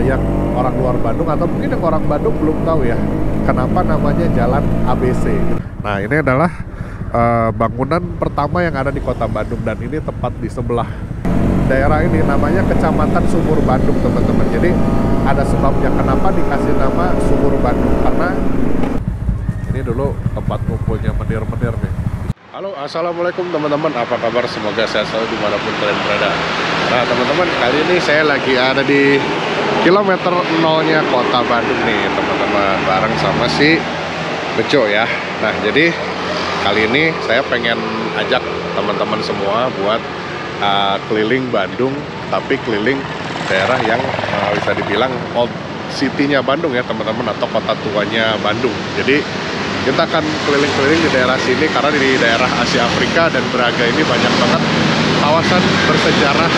yang orang luar Bandung atau mungkin yang orang Bandung belum tahu ya, kenapa namanya Jalan ABC. Nah, ini adalah bangunan pertama yang ada di kota Bandung, dan ini tepat di sebelah daerah ini, namanya Kecamatan Sumur Bandung, teman-teman. Jadi ada sebabnya kenapa dikasih nama Sumur Bandung, karena ini dulu tempat ngumpulnya menir-menir nih. Halo, assalamualaikum teman-teman, apa kabar? Semoga sehat selalu dimanapun kalian berada. Nah teman-teman, kali ini saya lagi ada di kilometer 0-nya kota Bandung nih teman-teman, bareng sama si Bejo ya. Nah jadi kali ini saya pengen ajak teman-teman semua buat keliling Bandung, tapi keliling daerah yang bisa dibilang old city-nya Bandung ya teman-teman, atau kota tuanya Bandung. Jadi kita akan keliling-keliling di daerah sini, karena di daerah Asia Afrika dan Braga ini banyak banget kawasan bersejarah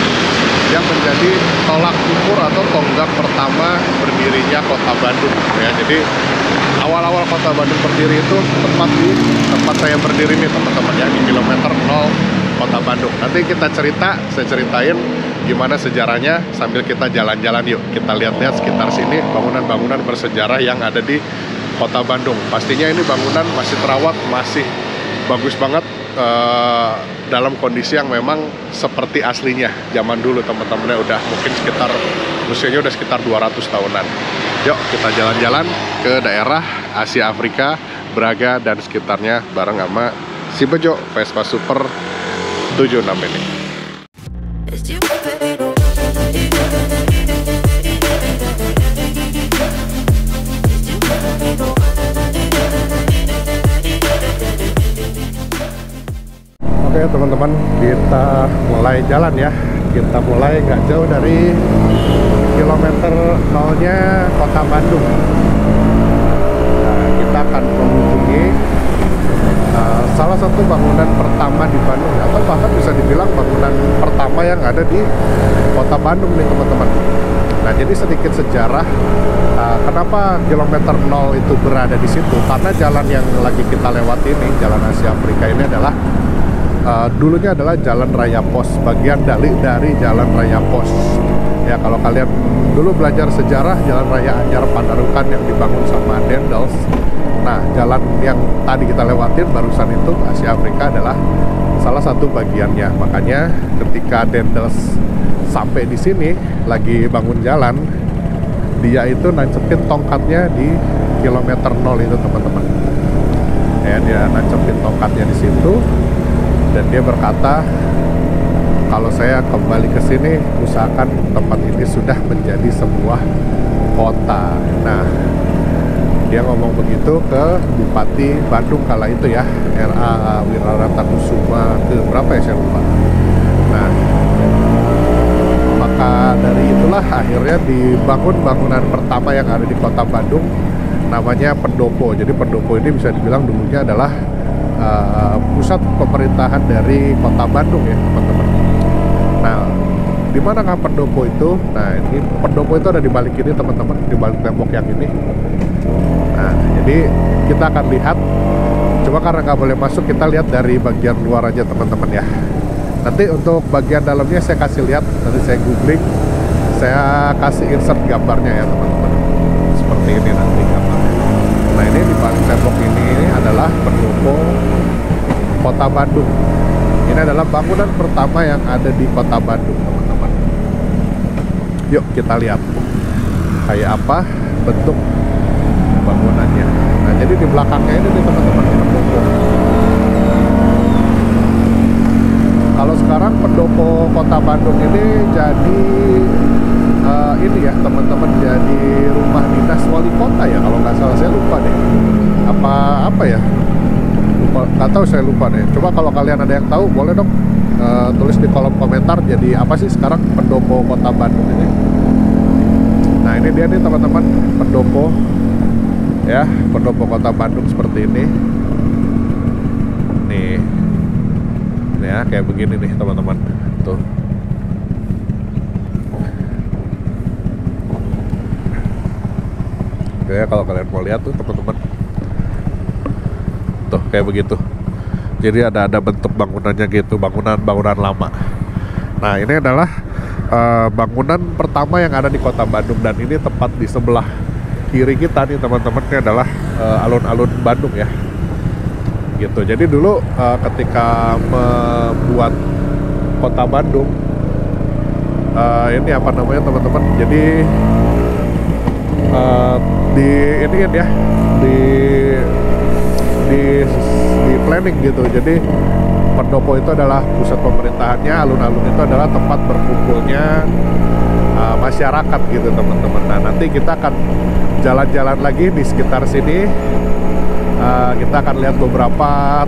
yang menjadi tolak ukur atau tonggak pertama berdirinya kota Bandung ya. Jadi awal-awal kota Bandung berdiri itu tepat di tempat saya berdiri nih teman-teman ya, di kilometer 0 kota Bandung. Nanti kita saya ceritain gimana sejarahnya sambil kita jalan-jalan. Yuk kita lihat-lihat sekitar sini bangunan-bangunan bersejarah yang ada di kota Bandung. Pastinya ini bangunan masih terawat, masih bagus banget, dalam kondisi yang memang seperti aslinya zaman dulu teman-temannya. Udah mungkin sekitar usianya udah sekitar 200 tahunan. Yuk kita jalan-jalan ke daerah Asia Afrika, Braga dan sekitarnya bareng sama si Bejo Vespa Super 76 ini. Oke teman-teman, kita mulai jalan ya. Kita mulai nggak jauh dari kilometer 0-nya kota Bandung. Nah, kita akan mengunjungi salah satu bangunan pertama di Bandung, atau bahkan bisa dibilang bangunan pertama yang ada di kota Bandung nih teman-teman. Nah jadi sedikit sejarah kenapa kilometer 0 itu berada di situ, karena jalan yang lagi kita lewati ini, Jalan Asia Afrika ini adalah dulunya adalah Jalan Raya Pos, bagian dari Jalan Raya Pos. Ya kalau kalian dulu belajar sejarah Jalan Raya Anyar Pandarukan yang dibangun sama Dendels. Nah jalan yang tadi kita lewatin barusan itu Asia Afrika adalah salah satu bagiannya. Makanya ketika Dendels sampai di sini lagi bangun jalan, dia itu nancepin tongkatnya di kilometer 0 itu teman-teman. Ya dia nancepin tongkatnya di situ. Dan dia berkata, kalau saya kembali ke sini, usahakan tempat ini sudah menjadi sebuah kota. Nah, dia ngomong begitu ke Bupati Bandung kala itu ya, R.A. Wiraratasubama ke berapa ya saya lupa. Nah, maka dari itulah akhirnya dibangun bangunan pertama yang ada di kota Bandung, namanya Pendopo. Jadi Pendopo ini bisa dibilang dulunya adalah pusat pemerintahan dari kota Bandung ya teman-teman. Nah, di mana nggak Pendopo itu? Nah, ini Pendopo itu ada di balik ini teman-teman, di balik tembok yang ini. Nah, jadi kita akan lihat. Coba karena nggak boleh masuk, kita lihat dari bagian luar aja teman-teman ya. Nanti untuk bagian dalamnya saya kasih lihat, nanti saya googling, saya kasih insert gambarnya ya teman-teman. Seperti ini nanti gambarnya. Nah ini di balik tembok ini adalah Pendopo kota Bandung. Ini adalah bangunan pertama yang ada di kota Bandung teman-teman. Yuk kita lihat kayak apa bentuk bangunannya. Nah jadi di belakangnya ini nih teman-teman, Pendopo. Kalau sekarang Pendopo kota Bandung ini jadi ini ya teman-teman, jadi rumah dinas wali kota ya kalau nggak salah, saya lupa deh apa ya, lupa, nggak tahu, saya lupa deh. Coba kalau kalian ada yang tahu boleh dong tulis di kolom komentar, jadi apa sih sekarang Pendopo kota Bandung ini. Nah ini dia nih teman-teman, Pendopo ya, Pendopo kota Bandung seperti ini nih ya, kayak begini nih teman-teman tuh. Kayak kalau kalian mau lihat tuh teman-teman, tuh kayak begitu. Jadi ada bentuk bangunannya gitu, bangunan lama. Nah ini adalah bangunan pertama yang ada di Kota Bandung, dan ini tepat di sebelah kiri kita nih teman-teman. Ini adalah alun-alun Bandung ya, gitu. Jadi dulu ketika membuat Kota Bandung, ini apa namanya teman-teman, jadi di ini kan ya, di planning gitu. Jadi Pendopo itu adalah pusat pemerintahannya, alun-alun itu adalah tempat berkumpulnya masyarakat gitu teman-teman. Nah, nanti kita akan jalan-jalan lagi di sekitar sini. Kita akan lihat beberapa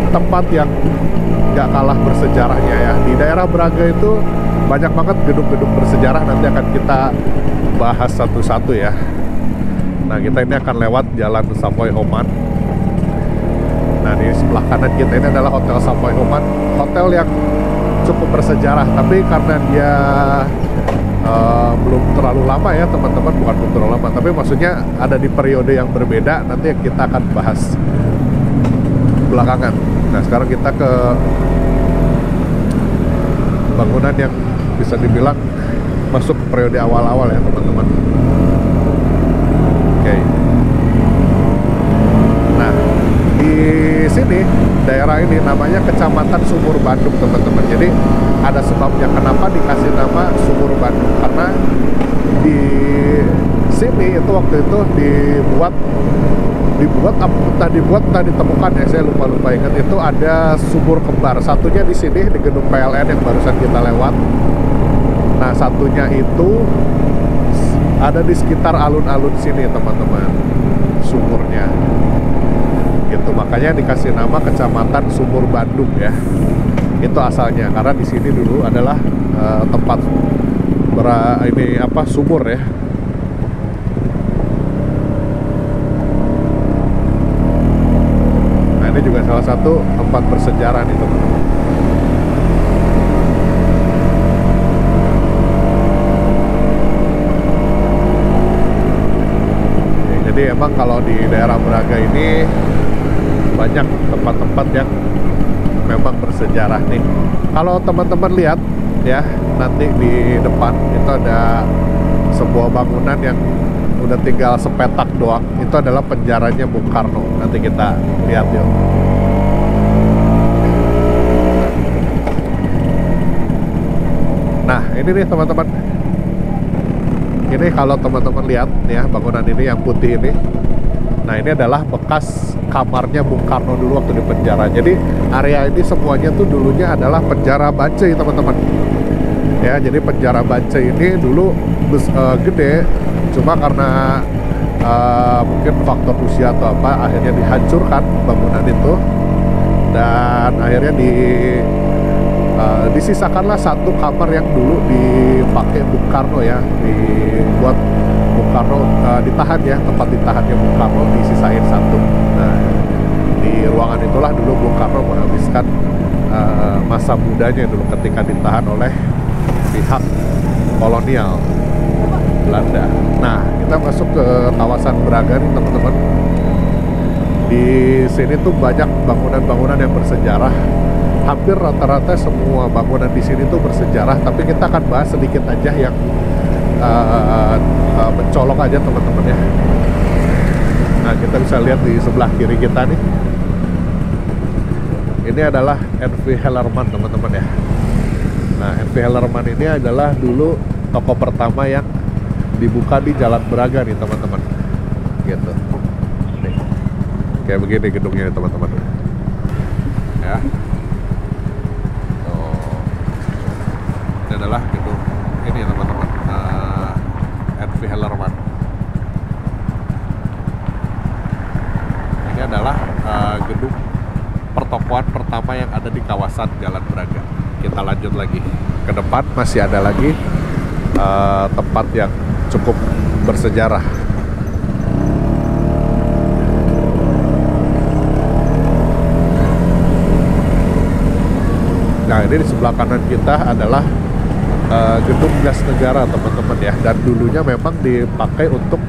tempat yang gak kalah bersejarahnya ya. Di daerah Braga itu banyak banget gedung-gedung bersejarah, nanti akan kita bahas satu-satu ya. Nah, kita ini akan lewat Jalan Savoy Oman. Nah, di sebelah kanan kita ini adalah Hotel Savoy Oman, hotel yang cukup bersejarah, tapi karena dia belum terlalu lama ya teman-teman, bukan belum terlalu lama, tapi maksudnya ada di periode yang berbeda, nanti kita akan bahas belakangan. Nah, sekarang kita ke bangunan yang bisa dibilang masuk periode awal-awal ya teman-teman. Oke. Nah, di sini daerah ini namanya Kecamatan Sumur Bandung teman-teman. Jadi ada sebabnya kenapa dikasih nama Sumur Bandung, karena di sini itu waktu itu entah ditemukan ya, saya lupa ingat, itu ada sumur kembar. Satunya di sini di gedung PLN yang barusan kita lewat. Nah, satunya itu ada di sekitar alun-alun sini teman-teman, sumurnya gitu. Makanya dikasih nama Kecamatan Sumur Bandung ya. Itu asalnya karena di sini dulu adalah tempat sumur ya. Nah, ini juga salah satu tempat bersejarah nih teman-teman. Jadi emang kalau di daerah Braga ini banyak tempat-tempat yang memang bersejarah nih. Kalau teman-teman lihat ya, nanti di depan itu ada sebuah bangunan yang udah tinggal sepetak doang. Itu adalah penjaranya Bung Karno. Nanti kita lihat yuk. Nah, ini nih teman-teman. Ini kalau teman-teman lihat ya, bangunan ini yang putih ini. Nah, ini adalah bekas kamarnya Bung Karno dulu waktu di penjara. Jadi area ini semuanya tuh dulunya adalah penjara Bancai teman-teman. Ya, jadi penjara Bancai ini dulu gede, cuma karena mungkin faktor usia atau apa, akhirnya dihancurkan bangunan itu, dan akhirnya disisakanlah satu kamar yang dulu dipakai Bung Karno ya, dibuat Bung Karno ditahan ya, tempat ditahannya Bung Karno disisain satu. Nah, di ruangan itulah dulu Bung Karno menghabiskan masa mudanya dulu ketika ditahan oleh pihak kolonial Belanda. Nah, kita masuk ke kawasan Braga nih teman-teman. Di sini tuh banyak bangunan-bangunan yang bersejarah. Hampir rata-rata semua bangunan di sini tuh bersejarah, tapi kita akan bahas sedikit aja yang mencolok aja teman-teman ya. Nah, kita bisa lihat di sebelah kiri kita nih. Ini adalah NV Hellerman teman-teman ya. Nah, NV Hellerman ini adalah dulu toko pertama yang dibuka di Jalan Braga nih teman-teman. Gitu. Nih. Kayak begini gedungnya nih teman-teman. Ya. Ini adalah gedung ini ya teman-teman, NV Hellerman. Ini adalah gedung pertokoan pertama yang ada di kawasan Jalan Braga. Kita lanjut lagi ke depan, masih ada lagi tempat yang cukup bersejarah. Nah, ini di sebelah kanan kita adalah gedung gas negara teman-teman ya, dan dulunya memang dipakai untuk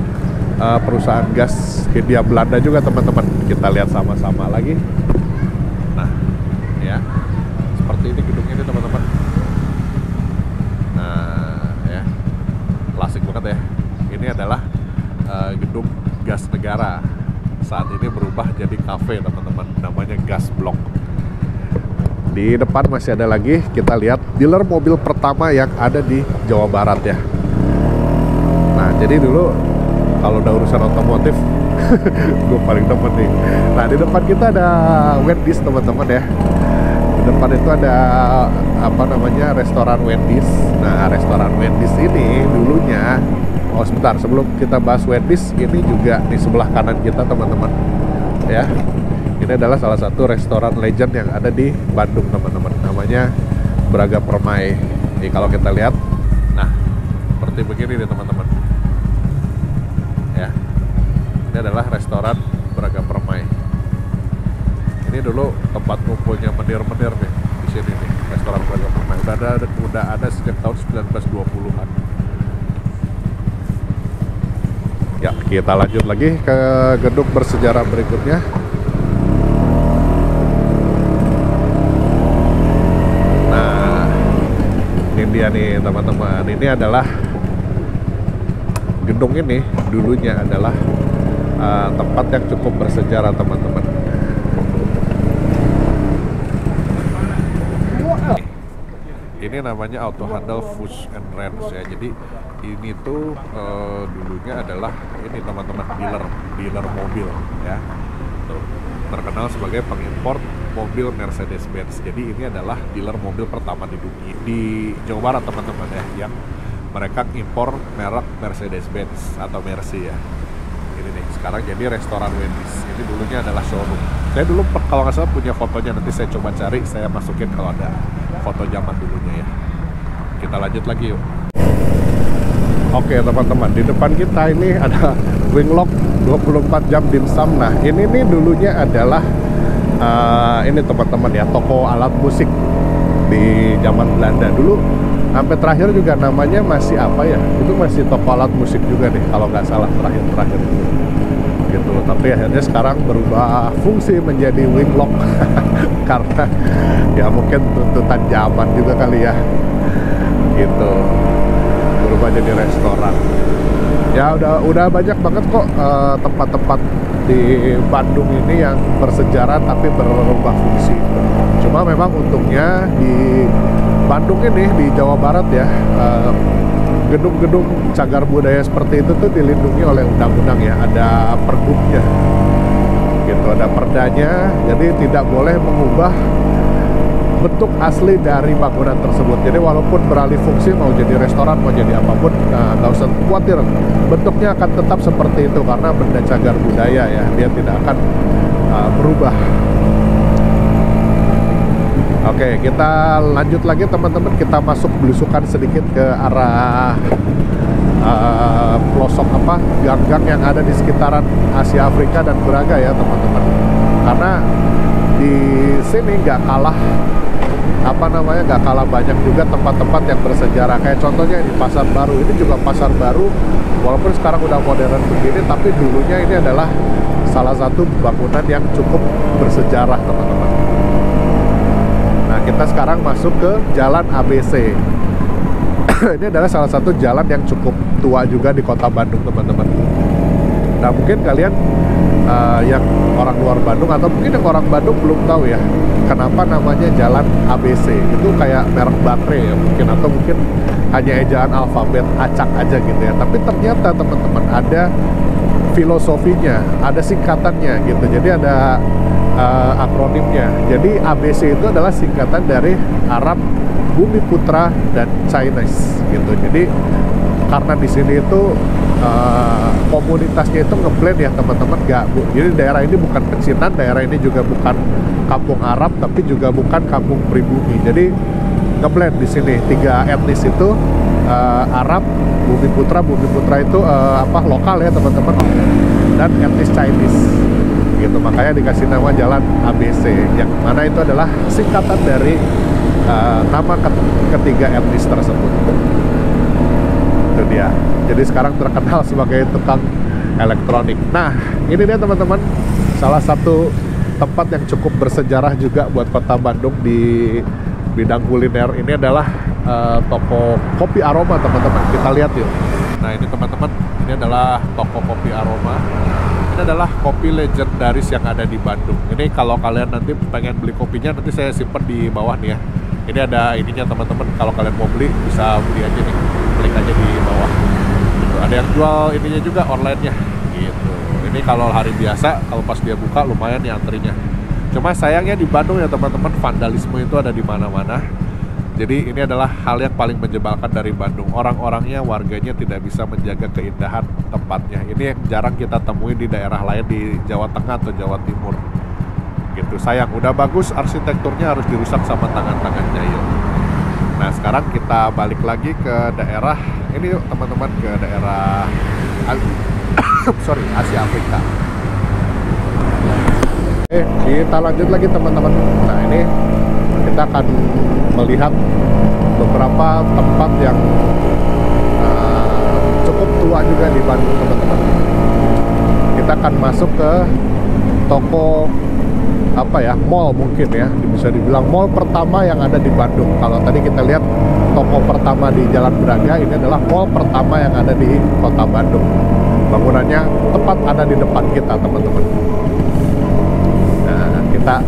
perusahaan gas Hindia Belanda juga teman-teman. Kita lihat sama-sama lagi. Nah, ya seperti ini gedungnya ini teman-teman. Nah, klasik banget ya. Ini adalah gedung gas negara. Saat ini berubah jadi kafe teman-teman, namanya Gas Blok. Di depan masih ada lagi, kita lihat dealer mobil pertama yang ada di Jawa Barat ya. Nah jadi dulu kalau udah urusan otomotif gue paling demen nih. Nah di depan kita ada Wendy's teman-teman ya. Di depan itu ada apa namanya, restoran Wendy's. Nah restoran Wendy's ini dulunya, oh sebentar sebelum kita bahas Wendy's, ini juga di sebelah kanan kita teman-teman ya. Ini adalah salah satu restoran legend yang ada di Bandung teman-teman, namanya Braga Permai. Jadi kalau kita lihat, nah seperti begini nih teman-teman ya. Ini adalah restoran Braga Permai. Ini dulu tempat ngumpulnya menir-menir nih di sini nih, restoran Braga Permai. Udah ada sejak tahun 1920-an. Ya, kita lanjut lagi ke gedung bersejarah berikutnya. Nah, ini dia nih teman-teman. Ini adalah gedung ini dulunya adalah tempat yang cukup bersejarah teman-teman. Ini namanya Auto Handle Foods and Rents ya. Jadi ini tuh dulunya adalah ini teman-teman, dealer mobil ya. Tuh, terkenal sebagai pengimpor mobil Mercedes-Benz. Jadi ini adalah dealer mobil pertama di dunia di Jawa Barat teman-teman ya, yang mereka impor merek Mercedes-Benz atau Mercy ya. Ini nih sekarang jadi restoran Wendy's. Ini dulunya adalah showroom. Saya dulu kalau nggak salah punya fotonya, nanti saya coba cari, saya masukin kalau ada foto zaman dulunya ya. Kita lanjut lagi yuk. Oke teman-teman, di depan kita ini ada Winglock 24 jam dimsum. Nah ini nih dulunya adalah ini teman-teman ya, toko alat musik di zaman Belanda dulu. Sampai terakhir juga namanya masih apa ya, itu masih toko alat musik juga nih kalau nggak salah terakhir gitu. Tapi akhirnya sekarang berubah fungsi menjadi Winglock karena ya mungkin tuntutan zaman juga kali ya gitu, berubah jadi restoran. Ya udah banyak banget kok tempat-tempat di Bandung ini yang bersejarah tapi berubah fungsi. Cuma memang untungnya di Bandung ini, di Jawa Barat ya, gedung-gedung cagar budaya seperti itu tuh dilindungi oleh undang-undang ya, ada pergubnya gitu, ada perdanya, jadi tidak boleh mengubah bentuk asli dari bangunan tersebut. Jadi walaupun beralih fungsi, mau jadi restoran, mau jadi apapun, nggak usah khawatir, bentuknya akan tetap seperti itu karena benda cagar budaya ya, dia tidak akan berubah. Oke, kita lanjut lagi teman-teman. Kita masuk belusukan sedikit ke arah pelosok gang-gang yang ada di sekitaran Asia Afrika dan Braga ya teman-teman. Karena di sini nggak kalah nggak kalah banyak juga tempat-tempat yang bersejarah. Kayak contohnya di Pasar Baru, ini juga pasar baru walaupun sekarang udah modern begini, tapi dulunya ini adalah salah satu bangunan yang cukup bersejarah teman-teman. Nah kita sekarang masuk ke Jalan ABC. Ini adalah salah satu jalan yang cukup tua juga di kota Bandung teman-teman. Nah mungkin kalian yang orang luar Bandung atau mungkin yang orang Bandung belum tahu ya, kenapa namanya Jalan ABC. Itu kayak merek baterai ya mungkin, atau mungkin hanya ejaan alfabet acak aja gitu ya. Tapi ternyata teman-teman ada filosofinya, ada singkatannya gitu. Jadi ada akronimnya. Jadi ABC itu adalah singkatan dari Arab, Bumi Putra, dan Chinese gitu. Jadi karena di sini itu komunitasnya itu ngeblend ya teman-teman, jadi daerah ini bukan pecinan, daerah ini juga bukan kampung Arab, tapi juga bukan kampung pribumi. Jadi ngeblend di sini tiga etnis itu, Arab, Bumi Putra itu lokal ya teman-teman, dan etnis Chinese gitu. Makanya dikasih nama Jalan ABC, yang mana itu adalah singkatan dari nama ketiga etnis tersebut. Itu dia. Jadi sekarang terkenal sebagai tukang elektronik. Nah, ini dia teman-teman, salah satu tempat yang cukup bersejarah juga buat kota Bandung di bidang kuliner. Ini adalah toko kopi aroma teman-teman. Kita lihat yuk. Nah ini teman-teman, ini adalah toko kopi Aroma. Ini adalah kopi legendaris yang ada di Bandung. Ini kalau kalian nanti pengen beli kopinya, nanti saya simpen di bawah nih ya. Ini ada ininya teman-teman, kalau kalian mau beli bisa beli aja nih, klik aja di bawah. Gitu. Ada yang jual ininya juga online-nya. Gitu. Ini kalau hari biasa, kalau pas dia buka lumayan nih antrinya. Cuma sayangnya di Bandung ya teman-teman, vandalisme itu ada di mana-mana. Jadi ini adalah hal yang paling menyebalkan dari Bandung. Orang-orangnya, warganya tidak bisa menjaga keindahan tempatnya. Ini yang jarang kita temui di daerah lain di Jawa Tengah atau Jawa Timur. Gitu. Sayang, udah bagus arsitekturnya harus dirusak sama tangan-tangan jahil. Nah sekarang kita balik lagi ke daerah ini yuk teman-teman, ke daerah Asia Afrika. Kita lanjut lagi teman-teman. Nah ini kita akan melihat beberapa tempat yang cukup tua juga di Bandung teman-teman. Kita akan masuk ke toko mall mungkin ya, bisa dibilang mall pertama yang ada di Bandung. Kalau tadi kita lihat toko pertama di Jalan Braga, ini adalah mall pertama yang ada di kota Bandung. Bangunannya tepat ada di depan kita teman-teman. Nah kita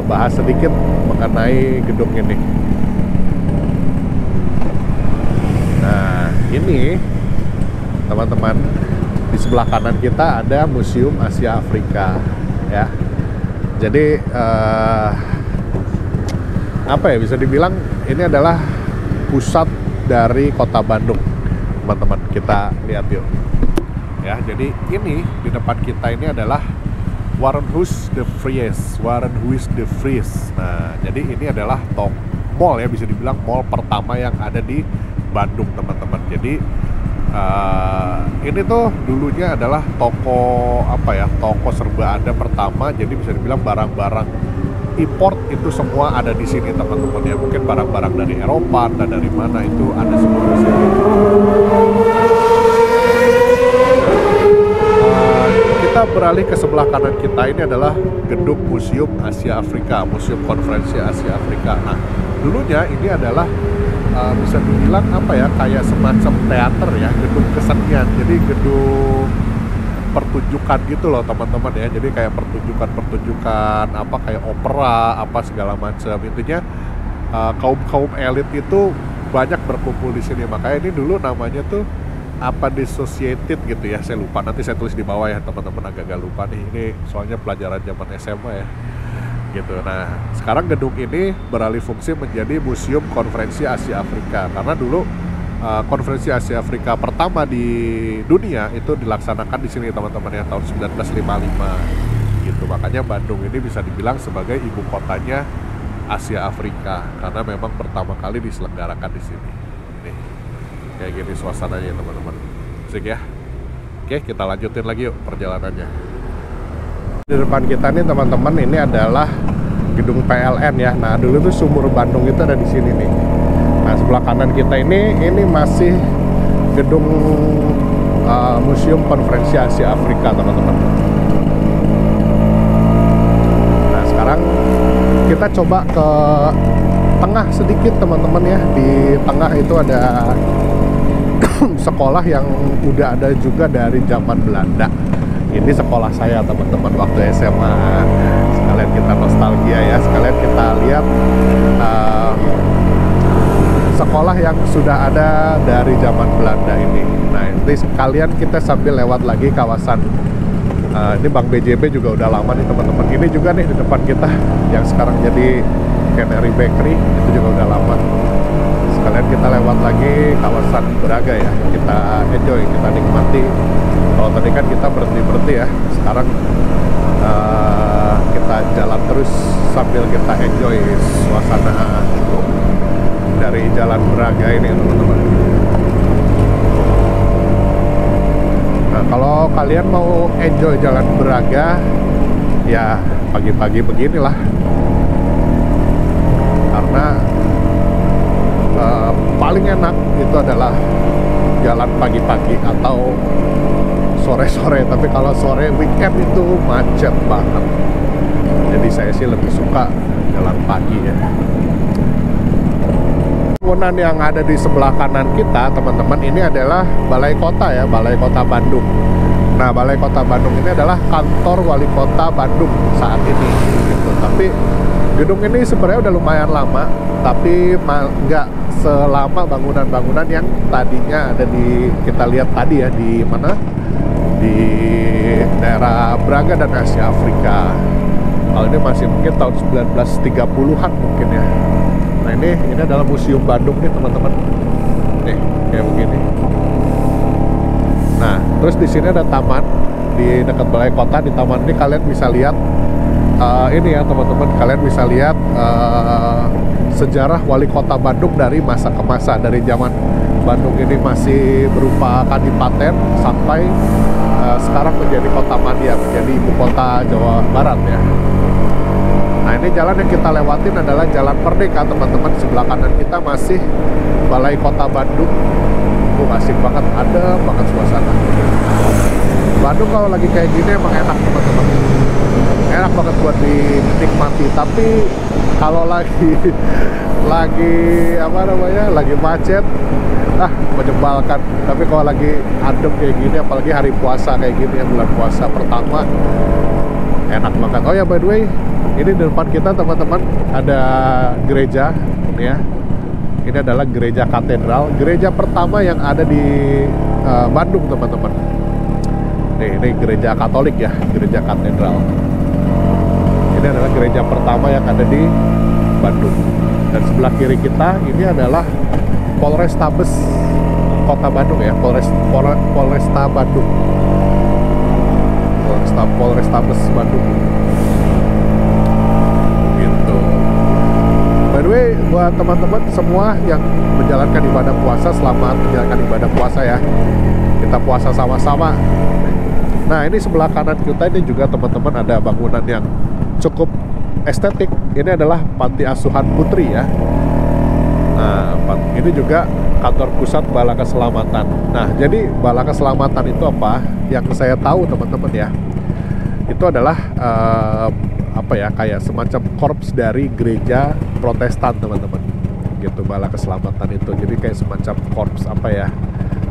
bahas sedikit mengenai gedung ini. Nah ini teman-teman, di sebelah kanan kita ada Museum Asia Afrika ya. Jadi bisa dibilang ini adalah pusat dari kota Bandung teman-teman. Kita lihat yuk ya. Jadi ini di depan kita ini adalah Warenhuis de Vries. Nah jadi ini adalah mall ya, bisa dibilang mall pertama yang ada di Bandung teman-teman. Jadi ini tuh dulunya adalah toko toko serba ada pertama. Jadi bisa dibilang barang-barang import itu semua ada di sini teman-teman ya. Mungkin barang-barang dari Eropa dan dari mana itu ada semua di sini. Kita beralih ke sebelah kanan kita, ini adalah gedung Museum Asia Afrika, Museum Konferensi Asia Afrika. Nah dulunya ini adalah bisa dibilang kayak semacam teater ya, gedung kesenian. Jadi gedung pertunjukan gitu loh teman-teman ya. Jadi kayak pertunjukan kayak opera segala macam. Intinya kaum elit itu banyak berkumpul di sini. Makanya ini dulu namanya tuh dissociated gitu ya. Saya lupa, nanti saya tulis di bawah ya teman-teman, agak-agak lupa nih. Ini soalnya pelajaran zaman SMA ya. Gitu. Nah, sekarang gedung ini beralih fungsi menjadi Museum Konferensi Asia Afrika, karena dulu Konferensi Asia Afrika pertama di dunia itu dilaksanakan di sini teman-teman ya, tahun 1955 gitu. Makanya Bandung ini bisa dibilang sebagai ibu kotanya Asia Afrika, karena memang pertama kali diselenggarakan di sini. Nih, kayak gini suasananya teman-teman. Asik ya. Oke, kita lanjutin lagi yuk perjalanannya. Di depan kita nih teman-teman, ini adalah gedung PLN ya. Nah dulu tuh Sumur Bandung itu ada di sini nih. Nah sebelah kanan kita ini masih gedung Museum Konferensi Asia Afrika teman-teman. Nah sekarang kita coba ke tengah sedikit teman-teman ya. Di tengah itu ada sekolah yang udah ada juga dari zaman Belanda. Ini sekolah saya teman-teman waktu SMA. Sekalian kita nostalgia ya, sekalian kita lihat sekolah yang sudah ada dari zaman Belanda ini. Nah ini sekalian kita sambil lewat lagi kawasan ini Bank BJB juga udah lama nih teman-teman. Ini juga nih di depan kita yang sekarang jadi Canary Bakery, itu juga udah lama. Sekalian kita lewat lagi kawasan Braga ya, kita enjoy, kita nikmati. Kalau tadi kan kita berhenti ya, sekarang kita jalan terus sambil kita enjoy suasana dari Jalan Braga ini teman-teman. Nah kalau kalian mau enjoy Jalan Braga ya pagi-pagi beginilah, karena paling enak itu adalah jalan pagi-pagi atau sore-sore. Tapi kalau sore weekend itu macet banget, jadi saya sih lebih suka jalan pagi ya. bangunan yang ada di sebelah kanan kita, teman-teman, ini adalah Balai Kota ya, Balai Kota Bandung. Nah, Balai Kota Bandung ini adalah kantor Wali Kota Bandung saat ini gitu. Tapi gedung ini sebenarnya udah lumayan lama, tapi nggak selama bangunan-bangunan yang tadinya ada di, kita lihat tadi ya, di mana, di daerah Braga dan Asia Afrika. Kalau ini masih mungkin tahun 1930-an mungkin ya. Nah, ini adalah Museum Bandung nih, teman-teman. Nih, kayak begini. Nah, terus di sini ada taman di dekat Balai Kota. Di taman ini kalian bisa lihat ini ya, teman-teman. Kalian bisa lihat sejarah Wali Kota Bandung dari masa ke masa, dari zaman Bandung ini masih berupa kadipaten sampai sekarang menjadi kota madya, menjadi ibu kota Jawa Barat ya. Nah, ini jalan yang kita lewatin adalah Jalan Merdeka, teman-teman. Sebelah kanan kita masih Balai Kota Bandung. Asik banget, ada banget suasana. Bandung kalau lagi kayak gini emang enak, teman-teman. Enak banget buat dinikmati. Tapi kalau lagi apa namanya, lagi macet, menyebalkan. Tapi kalau lagi adem kayak gini, apalagi hari puasa kayak gini ya, bulan puasa pertama, enak banget. Oh ya, by the way, ini di depan kita, teman-teman, ada gereja ini ya. Ini adalah gereja katedral, gereja pertama yang ada di Bandung, teman-teman. Ini gereja Katolik ya, gereja katedral. Ini adalah gereja pertama yang ada di Bandung. Dan sebelah kiri kita ini adalah Polrestabes Kota Bandung ya, Polresta Bandung. Polrestabes Bandung. Gitu. By the way, buat teman-teman semua yang menjalankan ibadah puasa, selamat menjalankan ibadah puasa ya. Kita puasa sama-sama. Nah, ini sebelah kanan kita ini juga, teman-teman, ada bangunan yang cukup estetik. Ini adalah Panti Asuhan Putri ya. Nah, ini juga kantor pusat Bala Keselamatan. Nah, jadi Bala Keselamatan itu apa? Yang saya tahu, teman-teman ya, itu adalah apa ya, kayak semacam korps dari gereja Protestan, teman-teman. Gitu, Bala Keselamatan itu. Jadi kayak semacam korps apa ya,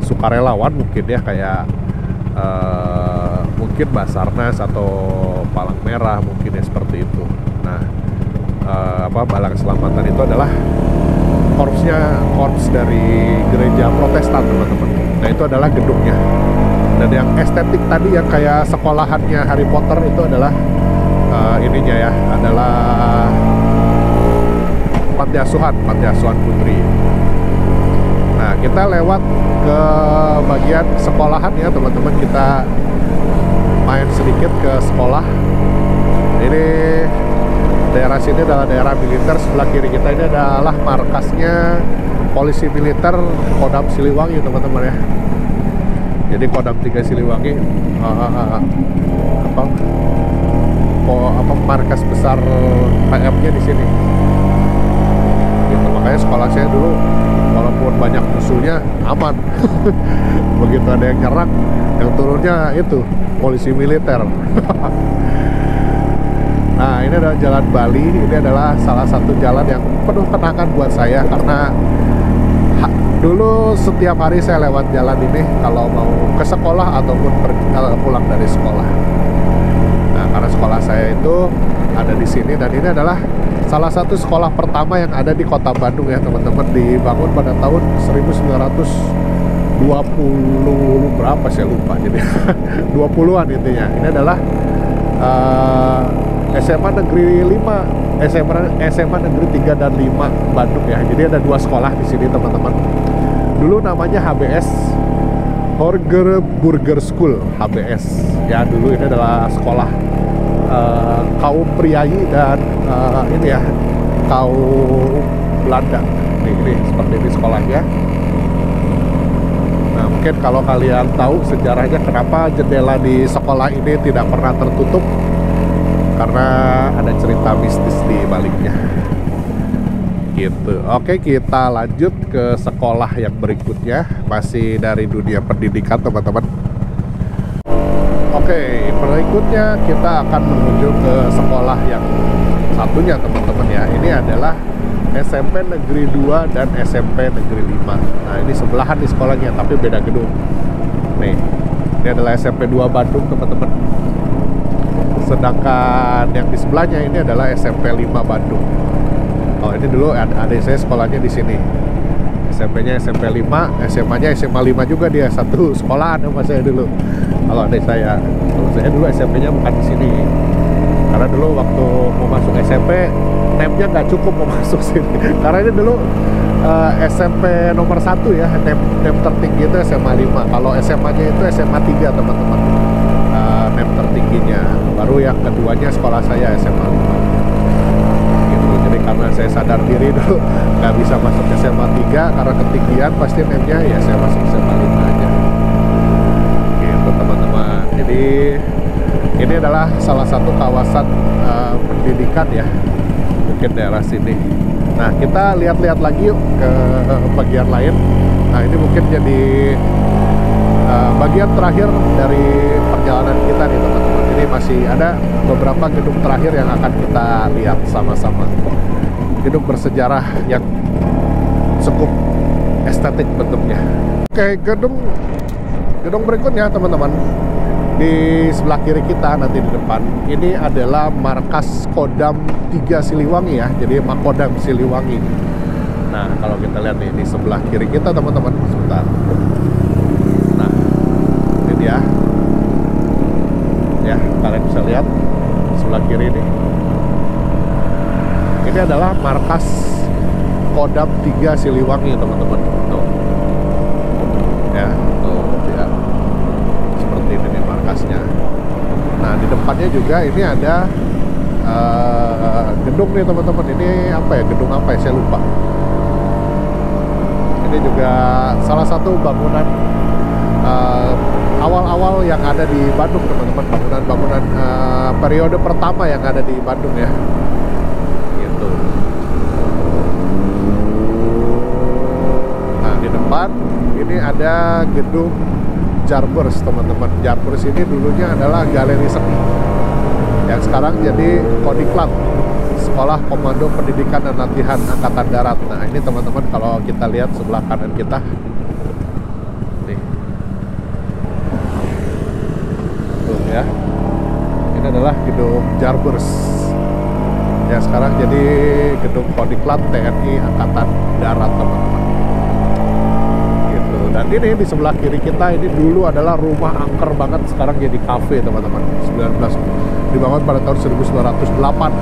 sukarelawan mungkin ya, kayak mungkin Basarnas atau Palang Merah mungkin ya, seperti itu. Nah, Bala Keselamatan itu adalah korps dari gereja Protestan, teman-teman. Nah, itu adalah gedungnya. Dan yang estetik tadi yang kayak sekolahannya Harry Potter itu adalah ininya ya, adalah Panti Asuhan Putri. Nah, kita lewat ke bagian sekolahan ya, teman-teman. Kita main sedikit ke sekolah. Ini daerah sini adalah daerah militer. Sebelah kiri kita ini adalah markasnya polisi militer Kodam Siliwangi, teman-teman ya. Jadi Kodam 3 Siliwangi markas besar PM-nya di sini. Gitu, makanya sekolah saya dulu walaupun banyak musuhnya aman. Begitu ada yang nyerang, yang turunnya itu polisi militer. Nah, ini adalah Jalan Bali. Ini adalah salah satu jalan yang penuh kenangan buat saya, karena dulu setiap hari saya lewat jalan ini kalau mau ke sekolah ataupun pulang dari sekolah. Nah, karena sekolah saya itu ada di sini, dan ini adalah salah satu sekolah pertama yang ada di Kota Bandung ya, teman-teman. Dibangun pada tahun 1920 berapa saya lupa, jadi 20-an intinya. Ini adalah SMA Negeri 5, SMA Negeri 3 dan 5 Bandung ya. Jadi ada 2 sekolah di sini, teman-teman. Dulu namanya HBS, Horger Burger School, HBS. Ya, dulu ini adalah sekolah kaum priayi dan ini ya, kaum Belanda. Ini seperti ini sekolahnya. Nah, mungkin kalau kalian tahu sejarahnya kenapa jendela di sekolah ini tidak pernah tertutup, karena ada cerita mistis di baliknya. Gitu. Oke, kita lanjut ke sekolah yang berikutnya, masih dari dunia pendidikan, teman-teman. Oke, berikutnya kita akan menuju ke sekolah yang satunya, teman-teman ya. Ini adalah SMP Negeri 2 dan SMP Negeri 5. Nah, ini sebelahan di sekolahnya, tapi beda gedung. Nih, ini adalah SMP 2 Bandung, teman-teman. Sedangkan yang di sebelahnya ini adalah SMP 5 Bandung. Oh, ini dulu adik saya sekolahnya di sini. SMP-nya SMP 5, SMA-nya SMA 5 juga, dia satu sekolahan sama saya dulu. Kalau adik saya, kalau saya dulu SMP-nya bukan di sini. Karena dulu waktu mau masuk SMP, NEM-nya nggak cukup mau masuk sini. Karena ini dulu SMP nomor 1 ya, NEM tertinggi itu SMA 5. Kalau SMA-nya itu SMA 3, teman-teman. NEM tertingginya. Baru yang keduanya sekolah saya SMA 5. Gitu. Jadi karena saya sadar diri dulu nggak bisa masuk SMA 3 karena ketinggian, pasti NEM-nya ya saya masuk SMA 5 aja. Gitu, teman-teman. Jadi ini adalah salah satu kawasan pendidikan ya, mungkin daerah sini. Nah, kita lihat-lihat lagi yuk ke bagian lain. Nah, ini mungkin jadi bagian terakhir dari perjalanan kita nih, teman-teman. Ini masih ada beberapa gedung terakhir yang akan kita lihat sama-sama. Gedung bersejarah yang cukup estetik bentuknya. Oke, gedung berikutnya, teman-teman. Di sebelah kiri kita nanti di depan ini adalah markas Kodam 3 Siliwangi ya, jadi Makodam Siliwangi. Nah, kalau kita lihat nih di sebelah kiri kita, teman-teman, sebentar. Nah, ini dia ya, kalian bisa lihat sebelah kiri ini. Ini adalah markas Kodam 3 Siliwangi, teman-teman. Tuh. Ya, tuh ya. Seperti ini nih markasnya. Nah, di depannya juga ini ada gedung nih, teman-teman. Ini apa ya? Gedung apa ya? Saya lupa. Ini juga salah satu bangunan awal-awal yang ada di Bandung, teman-teman. Bangunan-bangunan periode pertama yang ada di Bandung ya. Gitu. Nah, di depan ini ada gedung Jarbers, teman-teman. Jarbers ini dulunya adalah galeri seni yang sekarang jadi Kodiklat, Sekolah Komando Pendidikan dan Latihan Angkatan Darat. Nah, ini teman-teman, kalau kita lihat sebelah kanan kita nih, tuh ya, ini adalah gedung Jarbers yang sekarang jadi gedung Kodiklat TNI Angkatan Darat, teman-teman. Dan ini di sebelah kiri kita ini dulu adalah rumah angker banget, sekarang jadi kafe, teman-teman. Dibangun pada tahun 1908.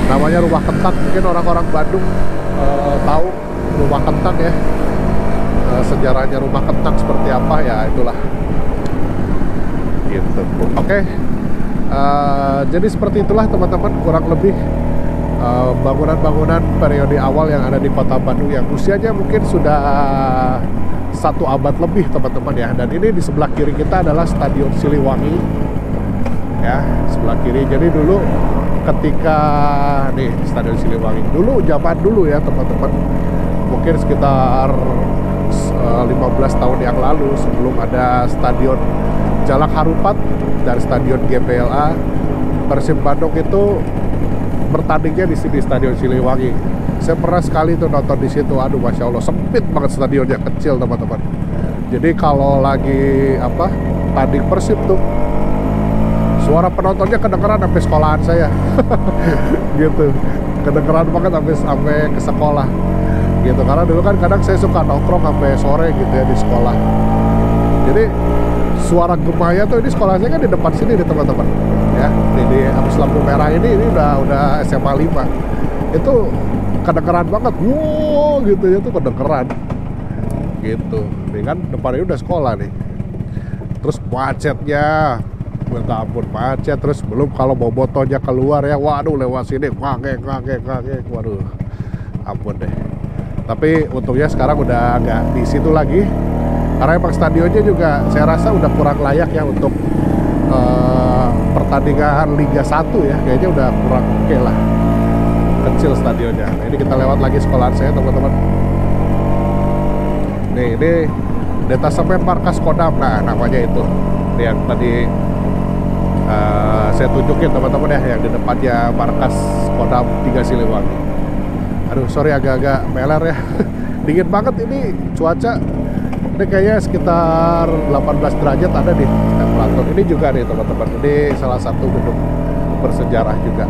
Namanya Rumah Kentang. Mungkin orang-orang Bandung tahu Rumah Kentang ya. Sejarahnya Rumah Kentang seperti apa ya, itulah. Gitu. Oke. Jadi seperti itulah, teman-teman, kurang lebih bangunan-bangunan periode awal yang ada di kota Bandung yang usianya mungkin sudah 1 abad lebih, teman-teman ya. Dan ini di sebelah kiri kita adalah Stadion Siliwangi ya, sebelah kiri. Jadi dulu ketika nih Stadion Siliwangi dulu, zaman dulu ya, teman-teman, mungkin sekitar 15 tahun yang lalu, sebelum ada Stadion Jalak Harupat dan Stadion GBLA, Persib Bandung itu bertandingnya di sini, Stadion Siliwangi. Saya pernah sekali tuh nonton di situ. Aduh, masya Allah, sempit banget stadionnya, kecil, teman-teman. Jadi kalau lagi tanding Persib tuh, suara penontonnya kedengeran sampai sekolahan saya. Gitu, kedengeran banget sampai ke sekolah. Gitu, karena dulu kan kadang saya suka nongkrong sampai sore gitu ya di sekolah. Jadi suara gemanya tuh, ini sekolah saya kan di depan sini nih, teman-teman ya, di habis lampu merah ini udah SMA 5. Itu kedengeran banget, wow, gitu ya, tuh kedengeran gitu. Ini kan depannya udah sekolah nih. Terus macetnya, minta ampun, macet. Terus belum kalau mau motonya keluar ya, waduh, lewat sini ngangek, waduh, ampun deh. Tapi untungnya sekarang udah nggak di situ lagi, karena emang stadionnya juga saya rasa udah kurang layak ya untuk pertandingan Liga 1 ya, kayaknya udah kurang oke lah, kecil stadionnya. Nah, ini kita lewat lagi sekolahan saya, teman-teman. Nih, ini detasemen markas Kodam, nah namanya itu. Ini yang tadi saya tunjukin, teman-teman ya, yang di depannya markas Kodam 3 Siliwangi. Aduh, sorry agak-agak meler ya. Dingin banget ini cuaca. Ini kayaknya sekitar 18 derajat ada di temperatur. Ini juga nih teman-teman. Ini salah satu gedung bersejarah juga.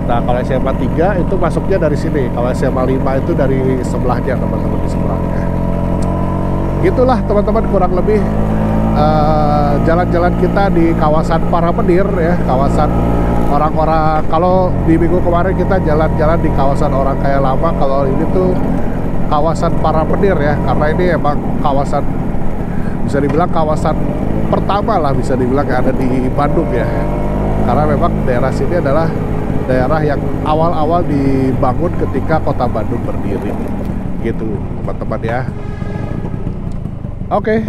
Nah, kalau SMA 3 itu masuknya dari sini. Kalau SMA 5 itu dari sebelahnya teman-teman, di sebelahnya. Gitulah teman-teman kurang lebih jalan-jalan kita di kawasan Paramenir ya, kawasan orang-orang. Kalau di minggu kemarin kita jalan-jalan di kawasan orang kaya lama, kalau ini tuh kawasan Paramenir ya, karena ini emang kawasan, bisa dibilang kawasan pertama lah, bisa dibilang yang ada di Bandung ya, karena memang daerah sini adalah daerah yang awal-awal dibangun ketika kota Bandung berdiri gitu teman-teman ya. Oke,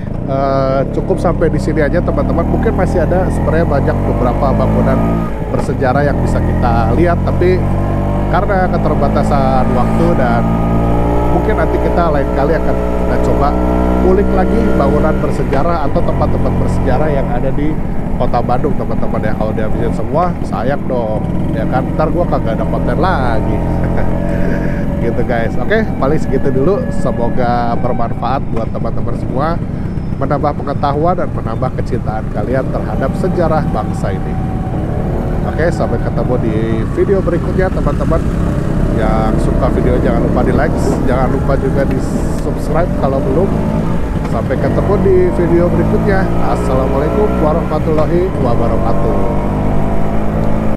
cukup sampai di sini aja teman-teman. Mungkin masih ada sebenarnya banyak beberapa bangunan bersejarah yang bisa kita lihat, tapi karena keterbatasan waktu dan mungkin nanti kita lain kali akan kita coba ulik lagi bangunan bersejarah atau tempat-tempat bersejarah yang ada di kota Bandung teman-teman ya. Kalau dihabisin semua sayang dong ya kan, ntar gua kagak ada konten lagi. Gitu guys. Oke, paling segitu dulu. Semoga bermanfaat buat teman-teman semua, menambah pengetahuan dan menambah kecintaan kalian terhadap sejarah bangsa ini. Oke, sampai ketemu di video berikutnya teman-teman. Yang suka video jangan lupa di like, jangan lupa juga di subscribe kalau belum. Sampai ketemu di video berikutnya. Assalamualaikum warahmatullahi wabarakatuh.